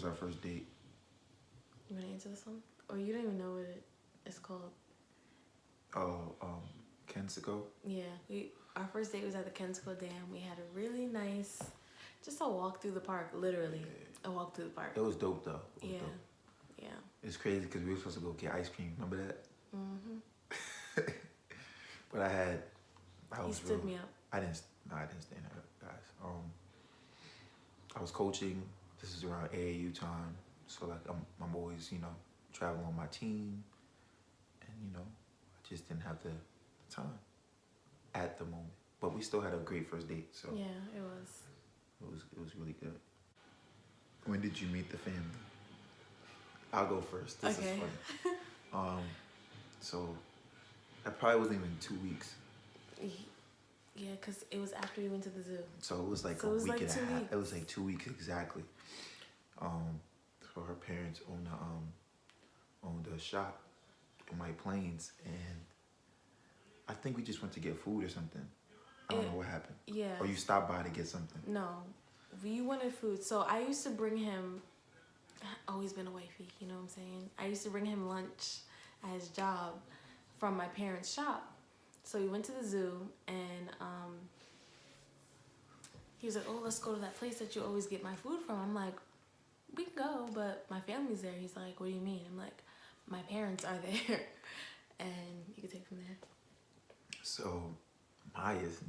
our first date? You want to answer this one? Or you don't even know what it's called? Oh, Kensico? Yeah, our first date was at the Kensico Dam. We had a really nice, just a walk through the park, literally. A walk through the park. It was dope though. It was Yeah. dope. Yeah. It's crazy because we were supposed to go get ice cream. Remember that? Mm-hmm. But I He was stood real. me up. I didn't stand up, guys. I was coaching. This is around AAU time, so like I'm always traveling on my team, and I just didn't have the time at the moment. But we still had a great first date, so Yeah, it was. it was really good. When did you meet the family? I'll go first. This Okay. is funny. So that probably wasn't even 2 weeks. Yeah, because it was after we went to the zoo. So it was like So a it was week like and a 2 half. weeks. It was like 2 weeks exactly. So her parents owned a shop in White Plains, and I think we just went to get food or something. I don't know what happened. Yeah. Or you stopped by to get something. No, we wanted food. So I used to bring him. Always been a wifey, you know what I'm saying? I used to bring him lunch at his job from my parents' shop. So we went to the zoo, and he was like, "Oh, let's go to that place that you always get my food from." I'm like, "We can go, but my family's there." He's like, "What do you mean?" I'm like, "My parents are there," and you can take it from there. So Maya's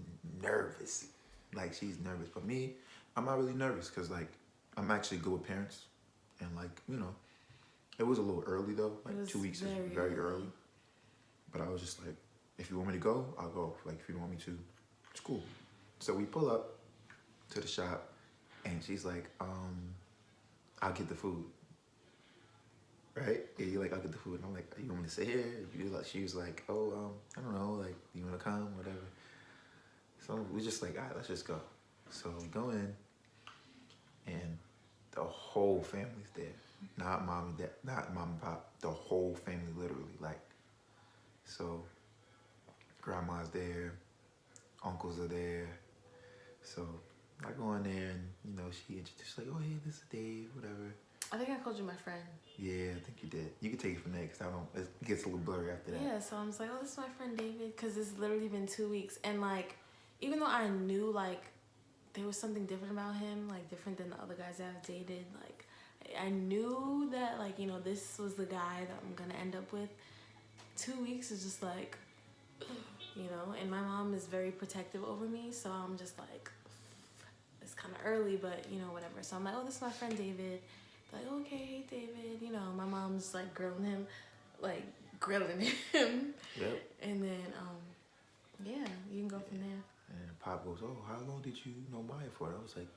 nervous. Like, she's nervous. But me, I'm not really nervous because, like, I'm actually good with parents. And, like, it was a little early, though. Like, 2 weeks is very early. But I was just like, if you want me to go, I'll go. Like, if you don't want me to, it's cool. So we pull up to the shop, and she's like, I'll get the food. Right? Yeah, you're like, I'll get the food. And I'm like, you want me to sit here? She was like, oh, I don't know. Like, you want to come? Whatever. So we just like, all right, let's just go. So we go in, and the whole family's there. Not mom and dad, not mom and pop. The whole family, literally. Like, so grandma's there, uncles are there. So I go in there, and she introduced, like, oh, hey, this is Dave, whatever. I think I called you my friend. Yeah, I think you did. You can take it from there because it gets a little blurry after that. Yeah, so I'm just like, oh, this is my friend David, because it's literally been 2 weeks. And, like, even though I knew, like, there was something different about him, like, different than the other guys that I've dated, like, I knew that, like, this was the guy that I'm going to end up with. 2 weeks is just, like, and my mom is very protective over me, so I'm just like, it's kind of early, but, whatever. So I'm like, oh, this is my friend David. Like, okay, hey, David. My mom's, like, grilling him. Yep. And then, yeah, you can go from there. And Pop goes, oh, how long did you know Maya for? And I was like,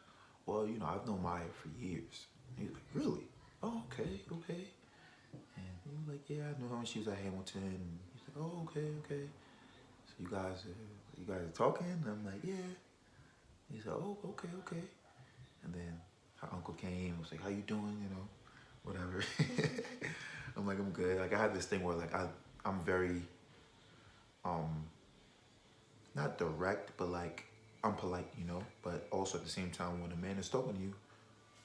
well, I've known Maya for years. And he was like, really? Oh, okay. And he was like, yeah, I knew her when she was at Hamilton. And he's like, oh, okay. So you guys are talking? And I'm like, yeah. He said, oh, okay. And then her uncle came and was like, how you doing? Whatever. I'm like, I'm good. Like, I have this thing where, like, I'm very, not direct, but, like, I'm polite, but also at the same time, when a man is talking to you,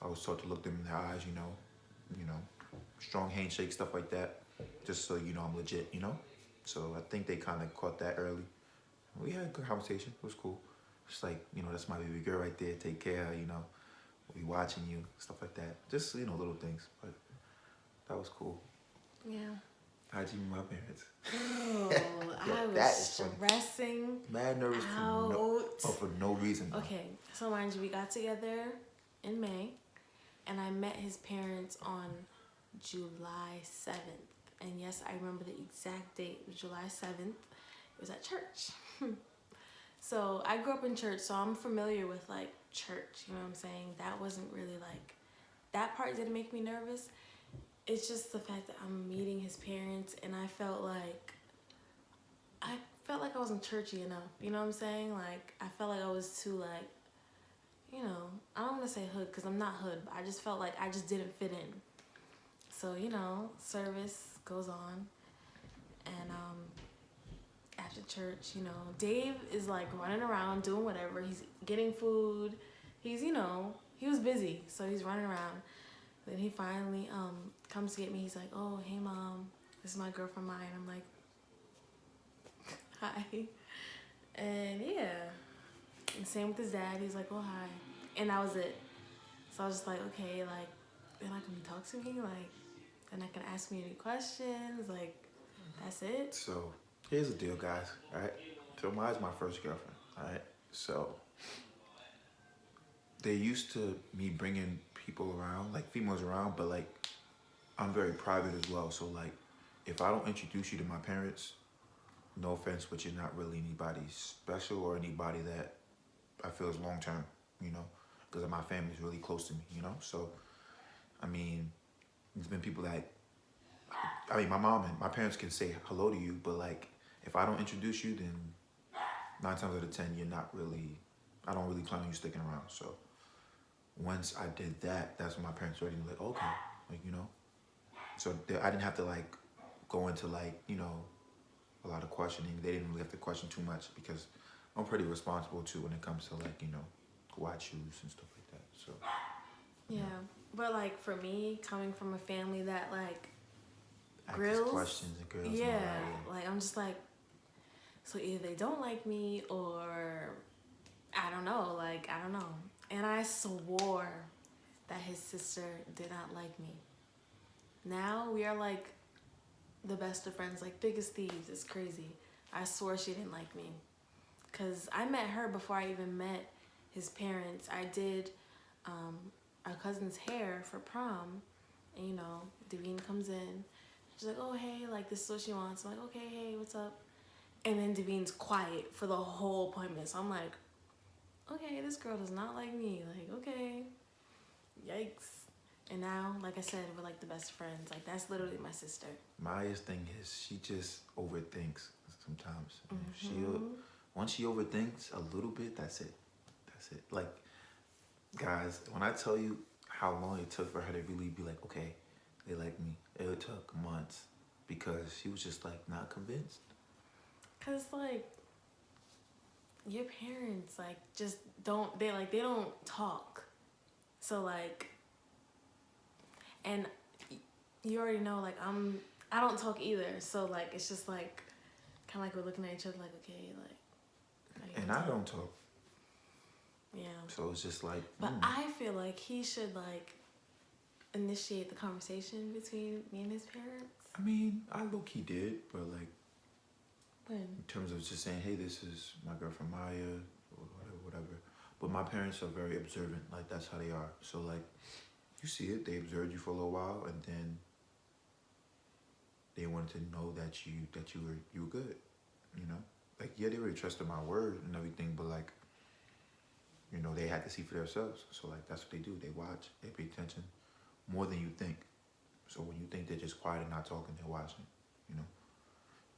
I was taught to look them in their eyes, strong handshake, stuff like that, just so I'm legit, So I think they kind of caught that early. We had a good conversation. It was cool. Just like, that's my baby girl right there. Take care, we'll be watching you, stuff like that. Just, little things, but that was cool. Yeah. How'd you meet my parents? Oh, Yeah, I that was is funny. stressing Mad nervous for no reason. Though. Okay, so mind you, we got together in May, and I met his parents on July 7th. And yes, I remember the exact date. It was July 7th. It was at church. So I grew up in church, so I'm familiar with, like, church, you know what I'm saying? That wasn't really, like, that part didn't make me nervous. It's just the fact that I'm meeting his parents, and I felt like I wasn't churchy enough, you know what I'm saying? Like, I felt like I was too, like, I don't want to say hood, because I'm not hood, but I just felt like I just didn't fit in. So, service goes on, and after church, Dave is, like, running around doing whatever. He's getting food. He's, he was busy, so he's running around. Then he finally comes to get me. He's like, "Oh, hey mom, this is my girlfriend Maya." And I'm like, "Hi." And yeah, and same with his dad. He's like, "Oh, hi," and that was it. So I was just like, okay, like, they're not gonna talk to me, like, they're not gonna ask me any questions, like, that's it. So here's the deal, guys. All right. So Maya's my first girlfriend. All right. So they used to me bringing people around, like females around, but like I'm very private as well. So like, if I don't introduce you to my parents, no offense, but you're not really anybody special or anybody that I feel is long term, you know, because my family's really close to me, you know. So I mean, there's been people that, I mean, my mom and my parents can say hello to you, but like, if I don't introduce you, then 9 times out of 10, you're not really, I don't really plan on you sticking around. So once I did that, that's when my parents were like, okay, like, you know. So I didn't have to like go into like, you know, a lot of questioning. They didn't really have to question too much because I'm pretty responsible too when it comes to like, you know, who I choose and stuff like that. So Yeah, but like for me, coming from a family that like ask grills, questions and girls. yeah, And all that, like I'm just like, so either they don't like me or I don't know, like, I don't know. And I swore that his sister did not like me. Now we are like the best of friends, like biggest thieves. It's crazy. I swore she didn't like me. Because I met her before I even met his parents. I did our cousin's hair for prom. And, you know, Davine comes in. She's like, oh, hey, like, this is what she wants. I'm like, okay, hey, what's up? And then Davine's quiet for the whole appointment. So I'm like, okay, this girl does not like me. Like, okay, yikes. And now, like I said, we're like the best friends. Like, that's literally my sister. Maya's thing is she just overthinks sometimes. Once she overthinks a little bit, that's it. That's it. Like, guys, when I tell you how long it took for her to really be like, okay, they like me, it took months because she was just like not convinced. Cause like your parents like just don't they don't talk. So like, and you already know like I don't talk either. So like it's just like kind of like we're looking at each other like, okay, like. And I don't talk. Yeah. So it's just like. But I feel like he should like initiate the conversation between me and his parents. I mean, I low-key did, but like. When? In terms of just saying, hey, this is my girlfriend Maya, or whatever. But my parents are very observant. Like, that's how they are. So, like, you see it. They observed you for a little while, and then they wanted to know that you were good. You know? Like, yeah, they really trusted my word and everything, but, like, you know, they had to see for themselves. So, like, that's what they do. They watch. They pay attention more than you think. So, when you think they're just quiet and not talking, they're watching, you know?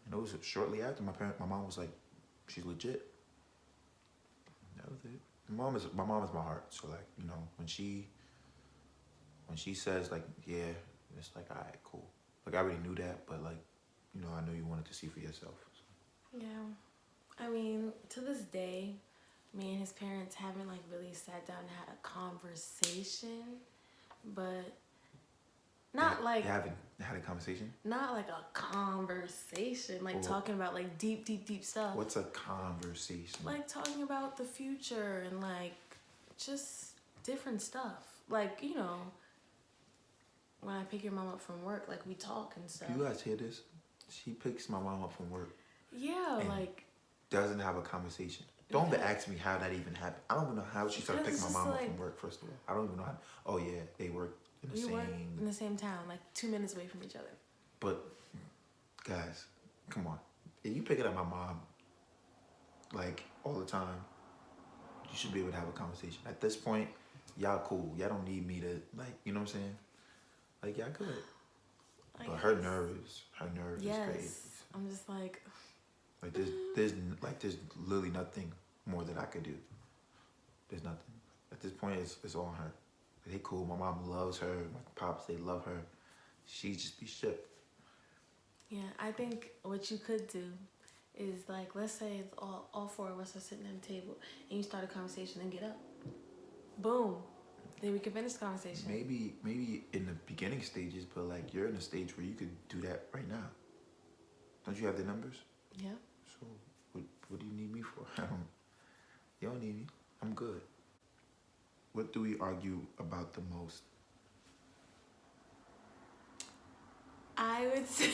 And it was shortly after my mom was like, she's legit. That was it. My mom is my heart. So like, you know, when she says like, yeah, it's like, all right, cool. Like I already knew that, but like, you know, I know you wanted to see for yourself. So. Yeah. I mean, to this day, me and his parents haven't like really sat down and had a conversation, but not like you haven't had a conversation? Not like a conversation, like Well, talking about like deep stuff. What's a conversation? Like talking about the future and like just different stuff. Like, you know, when I pick your mom up from work, like we talk and stuff. You guys hear this? She picks my mom up from work. Yeah, and like doesn't have a conversation. Don't even ask me how that even happened. I don't even know how she started picking my mom up from work, first of all. I don't even know how. Oh yeah, they work in the same town, like 2 minutes away from each other. But guys, come on. If you picking up my mom like all the time, you should be able to have a conversation. At this point, y'all cool. Y'all don't need me to like, you know what I'm saying? Like y'all good. But her nerves is crazy. I'm just like there's literally nothing more that I could do. There's nothing. At this point, it's on her. They cool. My mom loves her. My pops, they love her. She just be shook. Yeah, I think what you could do is like, let's say it's all four of us are sitting at the table and you start a conversation and get up. Boom. Then we can finish the conversation. Maybe in the beginning stages, but like you're in a stage where you could do that right now. Don't you have the numbers? Yeah. So what do you need me for? You don't need me. I'm good. What do we argue about the most? I would say.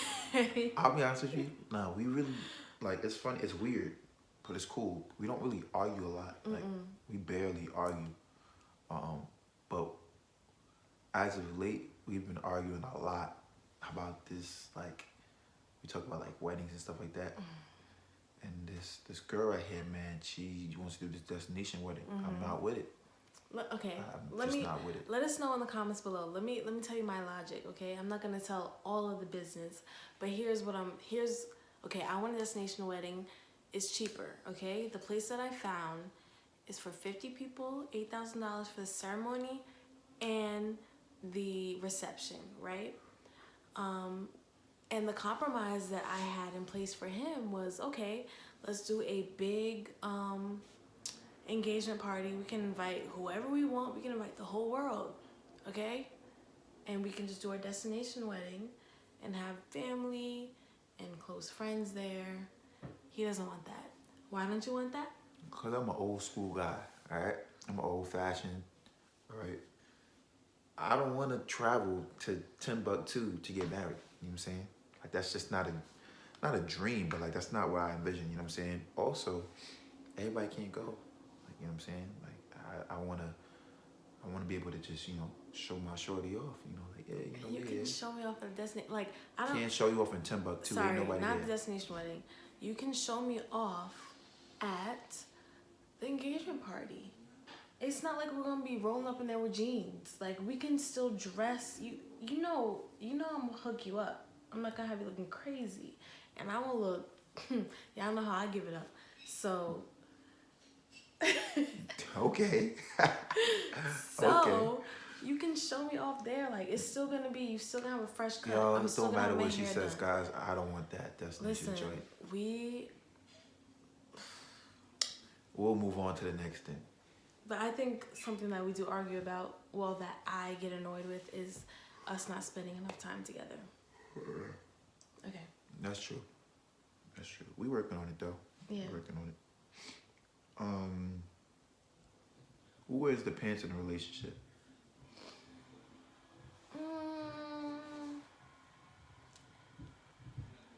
I'll be honest with you. Nah, we really like. It's funny. It's weird, but it's cool. We don't really argue a lot. Like we barely argue. But as of late, we've been arguing a lot about this. Like we talk about like weddings and stuff like that. And this girl right here, man, she wants to do this destination wedding. I'm not with it. Okay, I'm not with it. Let us know in the comments below. Let me tell you my logic. Okay, I'm not gonna tell all of the business, but okay. I want a destination wedding. It's cheaper. Okay, the place that I found is for 50 people, $8,000 for the ceremony and the reception, right? And the compromise that I had in place for him was, okay, let's do a big engagement party. We can invite whoever we want. We can invite the whole world, okay? And we can just do our destination wedding and have family and close friends there. He doesn't want that. Why don't you want that? Because I'm an old school guy, all right? I'm an old fashioned, all right? I don't want to travel to Timbuktu to get married, you know what I'm saying? Like, that's just not a dream, but, like, that's not what I envision, you know what I'm saying? Also, everybody can't go, like, you know what I'm saying? Like, I want to be able to just, you know, show my shorty off, you know, like, yeah, you know, You can show me off the destination, like, I don't... Can't show you off in Timbuktu, Sorry, ain't nobody not there. the destination wedding. You can show me off at the engagement party. It's not like we're gonna be rolling up in there with jeans. Like, we can still dress. You know I'm gonna hook you up. I'm not gonna have you looking crazy, and I will look. Y'all know how I give it up. So. Okay. So you can show me off there. Like, it's still gonna be. You still gonna have a fresh cut. Yo, I'm it still don't gonna matter have my what she hair says, done. guys. I don't want that destination Listen, joint. We'll move on to the next thing. But I think something that we do argue about, well, that I get annoyed with, is us not spending enough time together. Okay. That's true. That's true. We working on it though. Yeah. We're working on it. Who wears the pants in a relationship?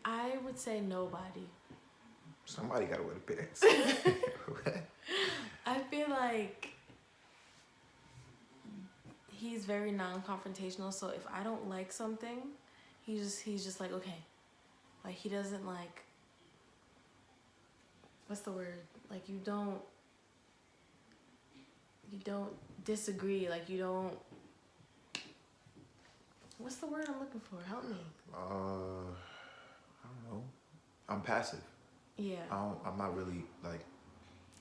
I would say nobody. Somebody gotta wear the pants. I feel like he's very non-confrontational, so if I don't like something, he's just like, okay. Like, he doesn't like, what's the word? Like, you don't disagree, like, you don't, what's the word I'm looking for? Help me. I don't know. I'm passive. Yeah. I'm not really like.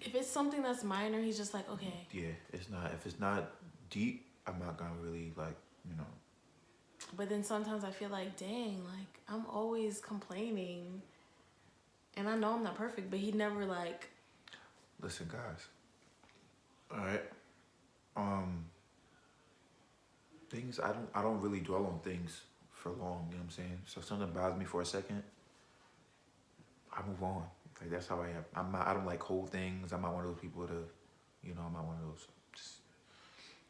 If it's something that's minor, he's just like, okay. Yeah, it's not. If it's not deep, I'm not gonna really like, you know. But then sometimes I feel like, dang, like, I'm always complaining. And I know I'm not perfect, but he never like. Listen, guys. All right. Things I don't really dwell on things for long. You know what I'm saying? So if something bothers me for a second, I move on. Like, that's how I am. I don't like hold things. I'm not one of those people to, you know, I'm not one of those just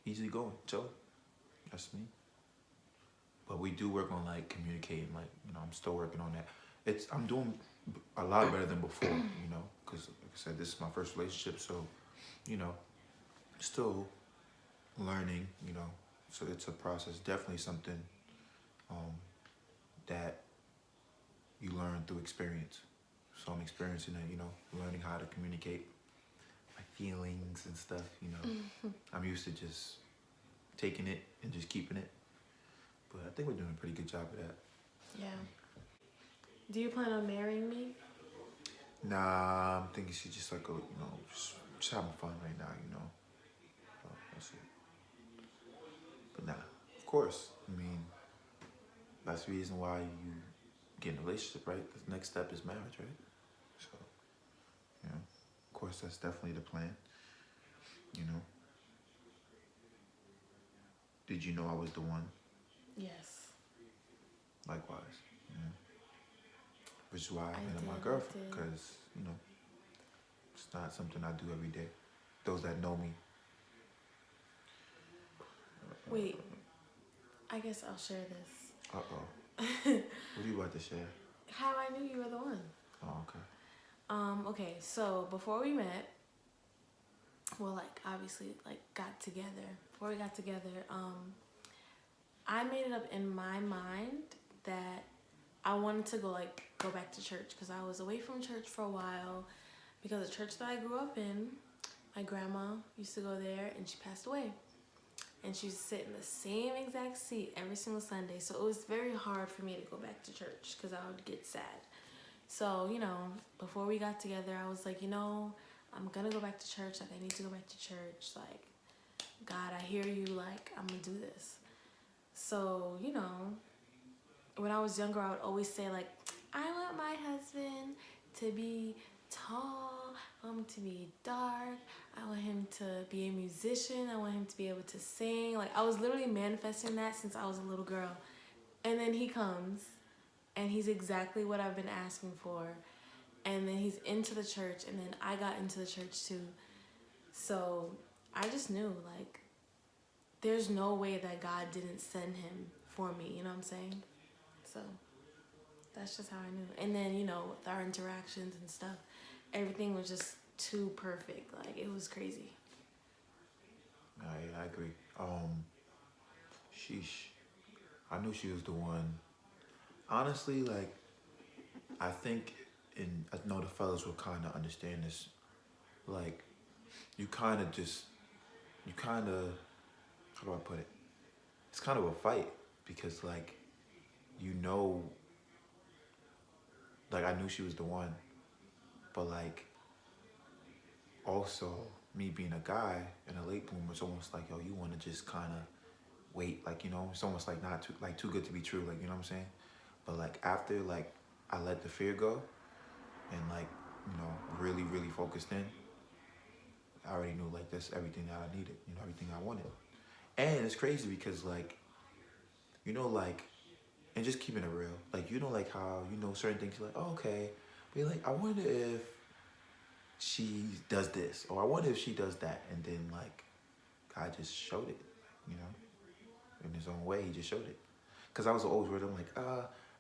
easy going. Chill. That's me. But we do work on like communicating. Like, you know, I'm still working on that. I'm doing a lot better than before. You know, because like I said, this is my first relationship. So, you know, still learning. You know, so it's a process. Definitely something that you learn through experience. So I'm experiencing it, you know, learning how to communicate my feelings and stuff, you know. I'm used to just taking it and just keeping it. But I think we're doing a pretty good job of that. Yeah. Do you plan on marrying me? Nah, I'm thinking she's just like, you know, just having fun right now, you know. So that's it. But nah, of course, I mean, that's the reason why you get in a relationship, right? The next step is marriage, right? So, you know, of course, that's definitely the plan, you know. did you know I was the one? Yes. Likewise. Yeah. Which is why I made her my did. girlfriend, because, you know, it's not something I do every day. Those that know me. Wait, I guess I'll share this. Uh-oh. What are you about to share? How I knew you were the one. Oh, okay. Okay, so before we met, well, like, obviously, like, got together. Before we got together, I made it up in my mind that I wanted to go back to church, because I was away from church for a while, because the church that I grew up in, my grandma used to go there, and she passed away. And she used to sit in the same exact seat every single Sunday. So it was very hard for me to go back to church, because I would get sad. So, you know, before we got together, I was like, you know, I'm going to go back to church. Like, I need to go back to church. Like, God, I hear you. Like, I'm going to do this. So, you know, when I was younger, I would always say, like, I want my husband to be tall. I want him to be dark. I want him to be a musician. I want him to be able to sing. Like, I was literally manifesting that since I was a little girl. And then he comes, and he's exactly what I've been asking for. And then he's into the church, and then I got into the church too. So I just knew, like, there's no way that God didn't send him for me, you know what I'm saying? So that's just how I knew. And then, you know, with our interactions and stuff, everything was just too perfect. Like, it was crazy. I agree. Sheesh. I knew she was the one. Honestly, like, I think, and I know the fellas will kind of understand this. Like, you kind of, how do I put it? It's kind of a fight, because, like, you know, like, I knew she was the one, but, like, also me being a guy and a late bloomer, it's almost like, yo, you want to just kind of wait, like, you know, it's almost like not too good to be true, like, you know what I'm saying? But, like, after, like, I let the fear go and, like, you know, really, really focused in, I already knew, like, that's everything that I needed, you know, everything I wanted. And it's crazy because, like, you know, like, and just keeping it real, like, you know, like how, you know, certain things you're like, oh, okay, but you're like, I wonder if she does this, or I wonder if she does that, and then, like, God just showed it, you know, in his own way. He just showed it. Because I was always worried, I'm like,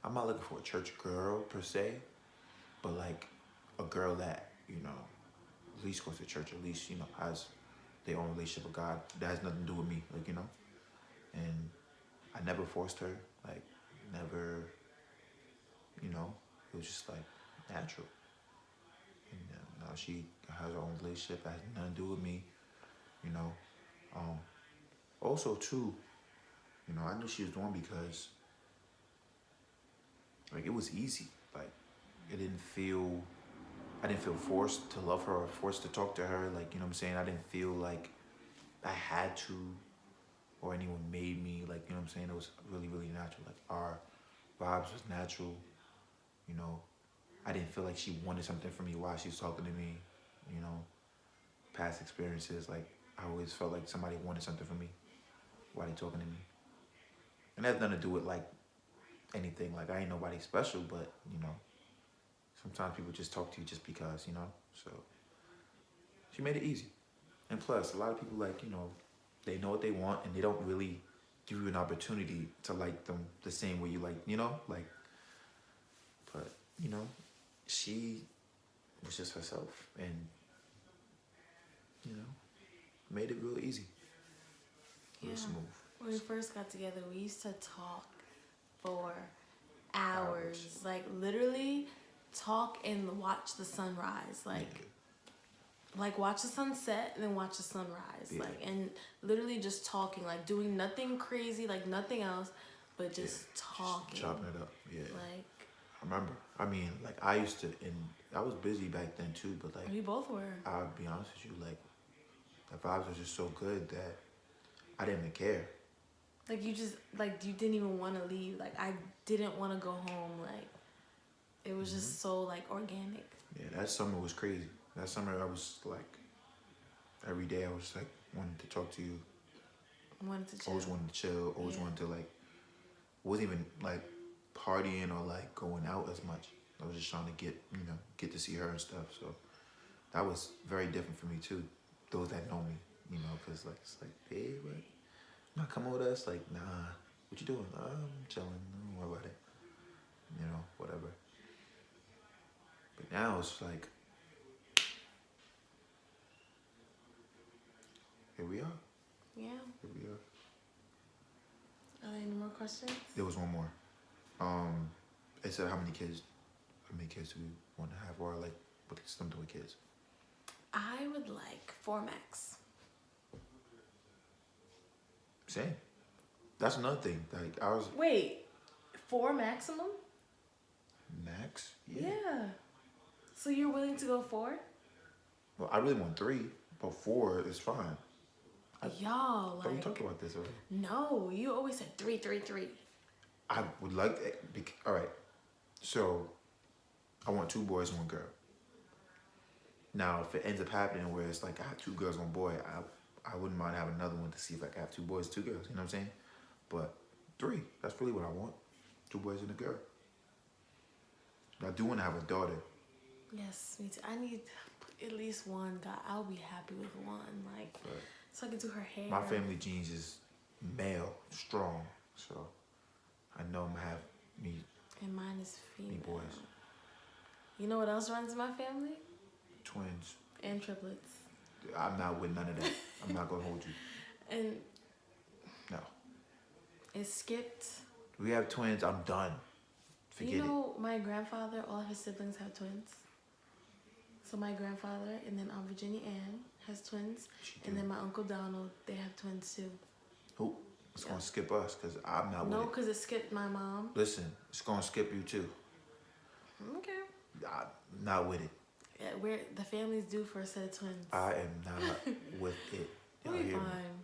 I'm not looking for a church girl per se, but, like, a girl that, you know, at least goes to church, at least, you know, has their own relationship with God. That has nothing to do with me, like, you know. And I never forced her, like, never, you know, it was just, like, natural. And now she has her own relationship that has nothing to do with me, you know. Also, too, you know, I knew she was the one because, like, it was easy. Like, I didn't feel forced to love her or forced to talk to her. Like, you know what I'm saying? I didn't feel like I had to or anyone made me. Like, you know what I'm saying? It was really, really natural. Like, our vibes was natural. You know, I didn't feel like she wanted something from me while she was talking to me. You know, past experiences, like, I always felt like somebody wanted something from me while they talking to me. And that has nothing to do with, like, anything. Like, I ain't nobody special, but, you know, sometimes people just talk to you just because, you know. So she made it easy. And plus, a lot of people, like, you know, they know what they want and they don't really give you an opportunity to like them the same way you like, you know, like, but, you know, she was just herself and, you know, made it real easy, real smooth. When we first got together, we used to talk for hours. Like, literally talk and watch the sunrise. Like, watch the sunset and then watch the sunrise. Yeah. Like, and literally just talking, like, doing nothing crazy, like, nothing else, but just talking. Just chopping it up, yeah. Like, I remember. I mean, like, I used to, and I was busy back then too, but, like, we both were. I'll be honest with you, like, the vibes were just so good that I didn't even care. Like, you didn't even want to leave. Like, I didn't want to go home. Like, it was just so, like, organic. Yeah, that summer was crazy. That summer I was, like, every day I was, like, wanting to talk to you Wanted to chill. Always wanted to chill. Always Yeah. wanted to like. Wasn't even like partying or like going out as much. I was just trying to get to see her and stuff. So that was very different for me too. Those that know me, because like it's like, hey, what? Not coming with us? Like, nah. What you doing? I'm chilling. Don't worry about it. Whatever. But now it's like, here we are. Yeah. Here we are. Are there any more questions? There was one more. It said how many kids do we want to have, or like what's something with kids? I would like 4 max. Same. That's another thing. Like I was Wait, 4 maximum? max. Yeah. So you're willing to go 4? Well, I really want 3, but 4 is fine. Y'all, But we like, talked about this already. no, you always said 3, 3, 3. I would like all right. So I want 2 boys, 1 girl. Now, if it ends up happening where it's like I have 2 girls, 1 boy, I wouldn't mind having another one to see if I can have 2 boys, 2 girls. You know what I'm saying? But 3, that's really what I want. 2 boys and a girl. But I do want to have a daughter. Yes, me too. I need at least 1. God, I'll be happy with 1. Like, But so I can do her hair. my family genes is male, strong. So I know I'm gonna have me And mine is female. boys. You know what else runs in my family? twins. And triplets. I'm not with none of that. I'm not gonna hold you. And No. it skipped. We have twins. I'm done. Forget You know, my grandfather, all of his siblings have twins. So my grandfather and then Aunt Virginia Ann has twins. She And do. then my Uncle Donald, they have twins too. Who? It's Yeah. gonna skip us because I'm not No, with it. because it skipped my mom. Listen, it's gonna skip you too. Okay. I'm not with it. Yeah, the family's due for a set of twins. I am not with it. Y'all We'll be hear me? fine.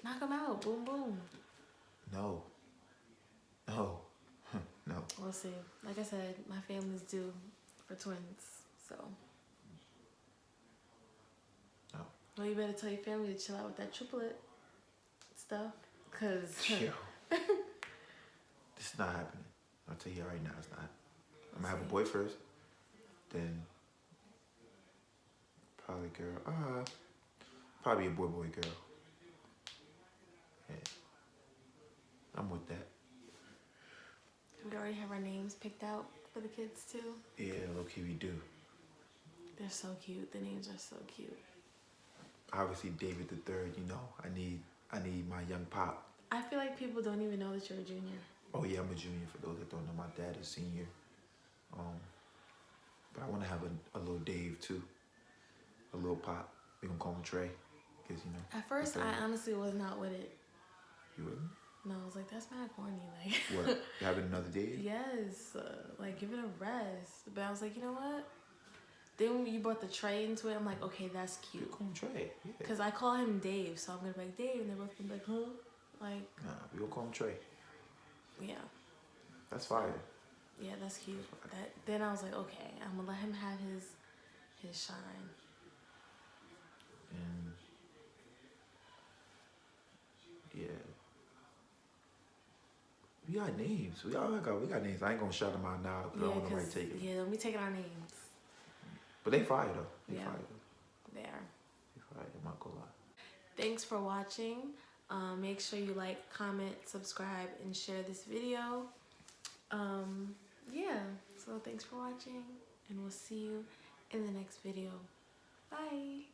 Knock them out. Boom, boom. No. No. No. We'll see. Like I said, my family's due for twins. So. No. Well, you better tell your family to chill out with that triplet stuff. Because. Yo. This is not happening. I'll tell you right now, it's not. I'm gonna have a boy first, then probably girl. Probably a boy, girl. Yeah. I'm with that. We already have our names picked out for the kids too. Yeah, low-key we do. They're so cute. The names are so cute. Obviously, David the Third. I need my young pop. I feel like people don't even know that you're a junior. Oh yeah, I'm a junior. For those that don't know, my dad is senior. But I want to have a little Dave too, a little pop. We gonna call him Trey, cause At first, the I third. honestly was not with it. You with me? No, I was like, that's mad corny. Like, What? You having another Dave? yes, like give it a rest. But I was like, you know what? Then when you brought the Trey into it, I'm like, okay, that's You cute. call him Trey. Yeah. Cause I call him Dave, so I'm gonna be like Dave, and they're both gonna be like, huh? Like, Nah, we gonna call him Trey. yeah, That's fire. yeah, that's cute. Then I was like, okay, I'm gonna let him have his shine. And yeah, we got names. We got names. I ain't gonna shout them out now because I don't want nobody to take it. yeah, let me take our names. But they fire though. They Yeah. fire though. There. They fire. I'm not gonna lie. Thanks for watching. Make sure you like, comment, subscribe, and share this video. Yeah, so thanks for watching, and we'll see you in the next video. Bye.